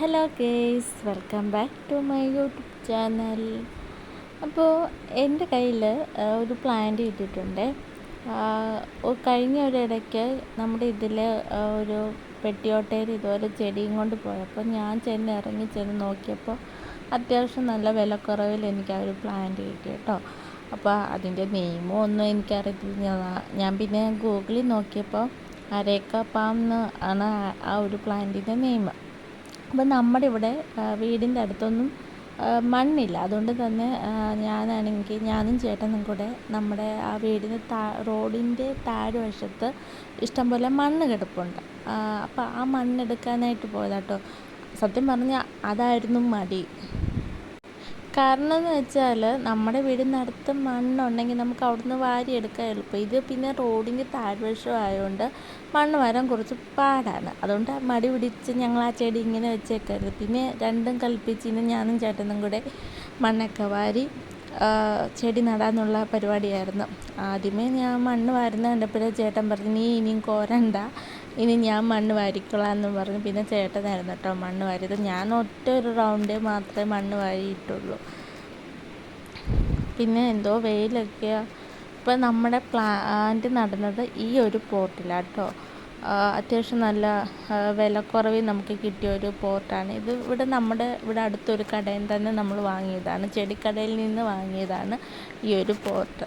Hello guys, welcome back to my YouTube channel. അപ്പോൾ എൻ്റെ കയ്യിൽ ഒരു പ്ലാന്റ് കിട്ടിയിട്ടുണ്ട്. കഴിഞ്ഞ ഒരിടയ്ക്ക് നമ്മുടെ ഇതിൽ ഒരു പെട്ടിയോട്ടയിൽ ഇതുപോലെ ചെടിയും കൊണ്ട് പോയപ്പോൾ ഞാൻ ഇറങ്ങി ചെന്ന് നോക്കിയപ്പോൾ അത്യാവശ്യം നല്ല വിലക്കുറവിൽ എനിക്ക് ആ ഒരു പ്ലാന്റ് കിട്ടി കേട്ടോ. അപ്പോൾ അതിൻ്റെ നെയിമോ ഒന്നും എനിക്കറിയത്തില്ല. ഞാൻ പിന്നെ ഗൂഗിളിൽ നോക്കിയപ്പോൾ അരേക്ക പാം എന്ന് ആണ് ആ ഒരു പ്ലാന്റിൻ്റെ നെയിം. അപ്പം നമ്മുടെ ഇവിടെ വീടിൻ്റെ അടുത്തൊന്നും മണ്ണില്ല. അതുകൊണ്ട് തന്നെ ഞാനും ചേട്ടനും കൂടെ നമ്മുടെ ആ വീടിന് റോഡിൻ്റെ താഴ്വശത്ത് ഇഷ്ടംപോലെ മണ്ണ് കിടപ്പുണ്ട്. അപ്പോൾ ആ മണ്ണെടുക്കാനായിട്ട് പോയതാട്ടോ. സത്യം പറഞ്ഞാൽ അതായിരുന്നു മടി. കാരണം എന്ന് വെച്ചാൽ നമ്മുടെ വീടിനടുത്ത് മണ്ണുണ്ടെങ്കിൽ നമുക്ക് അവിടുന്ന് വാരിയെടുക്കാൻ എളുപ്പം. ഇത് പിന്നെ റോഡിൻ്റെ താഴ്വശം ആയതുകൊണ്ട് മണ്ണ് വരാൻ കുറച്ച് പാടാണ്. അതുകൊണ്ട് മടി പിടിച്ച് ഞങ്ങൾ ആ ചെടി ഇങ്ങനെ വെച്ചേക്കരുത്. പിന്നെ രണ്ടും കൽപ്പിച്ച് ഇനി ഞാനും ചേട്ടനും കൂടെ മണ്ണൊക്കെ വാരി ചെടി നടാനുള്ള പരിപാടിയായിരുന്നു. ആദ്യമേ ഞാൻ മണ്ണ് വാരുന്ന കണ്ടപ്പോഴേ ചേട്ടൻ പറഞ്ഞു, നീ ഇനിയും കോരണ്ട, ഇനി ഞാൻ മണ്ണ് വാരിക്കൊള്ളാം എന്ന് പറഞ്ഞു. പിന്നെ ചേട്ടനായിരുന്നു കേട്ടോ മണ്ണ് വാരിയത്. ഞാൻ ഒറ്റ ഒരു റൗണ്ടേ മാത്രമേ മണ്ണ് വാരിയിട്ടുള്ളൂ. പിന്നെ എന്തോ വെയിലൊക്കെയാണ്. ഇപ്പം നമ്മുടെ പ്ലാന്റ് നടുന്നത് ഈ ഒരു പോട്ടിലാണ് കേട്ടോ. അത്യാവശ്യം നല്ല വിലക്കുറവിൽ നമുക്ക് കിട്ടിയ ഒരു പോട്ടാണ് ഇത്. നമ്മുടെ ഇവിടെ അടുത്തൊരു കടയിൽ തന്നെ നമ്മൾ വാങ്ങിയതാണ്, ചെടിക്കടയിൽ നിന്ന് വാങ്ങിയതാണ് ഈ ഒരു പോട്ട്.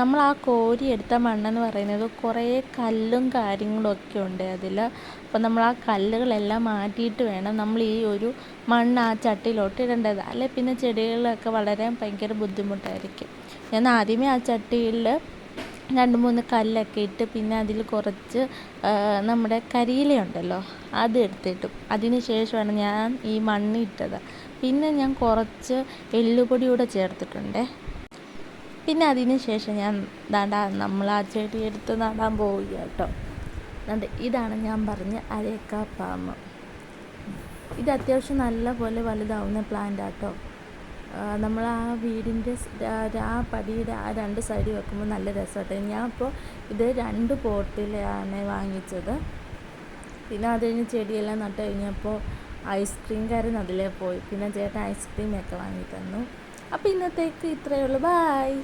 നമ്മൾ ആ കോരി എടുത്ത മണ്ണെന്ന് പറയുന്നത് കുറേ കല്ലും കാര്യങ്ങളും ഒക്കെ ഉണ്ട് അതിൽ. അപ്പം നമ്മൾ ആ കല്ലുകളെല്ലാം മാറ്റിയിട്ട് വേണം നമ്മൾ ഈ ഒരു മണ്ണ് ആ ചട്ടിയിലോട്ട് ഇടേണ്ടത്. അല്ലെ പിന്നെ ചെടികളൊക്കെ വളരാൻ ഭയങ്കര ബുദ്ധിമുട്ടായിരിക്കും. ഞാൻ ആദ്യമേ ആ ചട്ടിയിൽ 2-3 കല്ലൊക്കെ ഇട്ട് പിന്നെ അതിൽ കുറച്ച് നമ്മുടെ കരിയിലയുണ്ടല്ലോ അത് എടുത്തിട്ടു. അതിന് ശേഷമാണ് ഞാൻ ഈ മണ്ണ് ഇട്ടത്. പിന്നെ ഞാൻ കുറച്ച് എല്ലുപൊടി കൂടെ ചേർത്തിട്ടുണ്ട്. പിന്നെ അതിന് ശേഷം ഞാൻ നമ്മൾ ആ ചെടി എടുത്ത് നടാൻ പോവുക കേട്ടോ. ഇതാണ് ഞാൻ പറഞ്ഞ അരേക്ക പാം. ഇത് അത്യാവശ്യം നല്ല പോലെ വലുതാവുന്ന പ്ലാന്റ് ആട്ടോ. നമ്മൾ ആ വീടിൻ്റെ ആ പടിയുടെ ആ 2 സൈഡിൽ വെക്കുമ്പോൾ നല്ല രസമാട്ടോ. ഞാൻ ഇപ്പോൾ ഇത് 2 പോട്ടിലാണ് വാങ്ങിച്ചത്. പിന്നെ അത് കഴിഞ്ഞ് ചെടിയെല്ലാം നട്ട് കഴിഞ്ഞപ്പോൾ ഐസ്ക്രീംകാരൻ അതിലേ പോയി. പിന്നെ ചേട്ടൻ ഐസ്ക്രീമൊക്കെ വാങ്ങി തന്നു. അപ്പോൾ ഇന്നത്തേക്ക് ഇത്രയേ ഉള്ളൂ. ബായ്.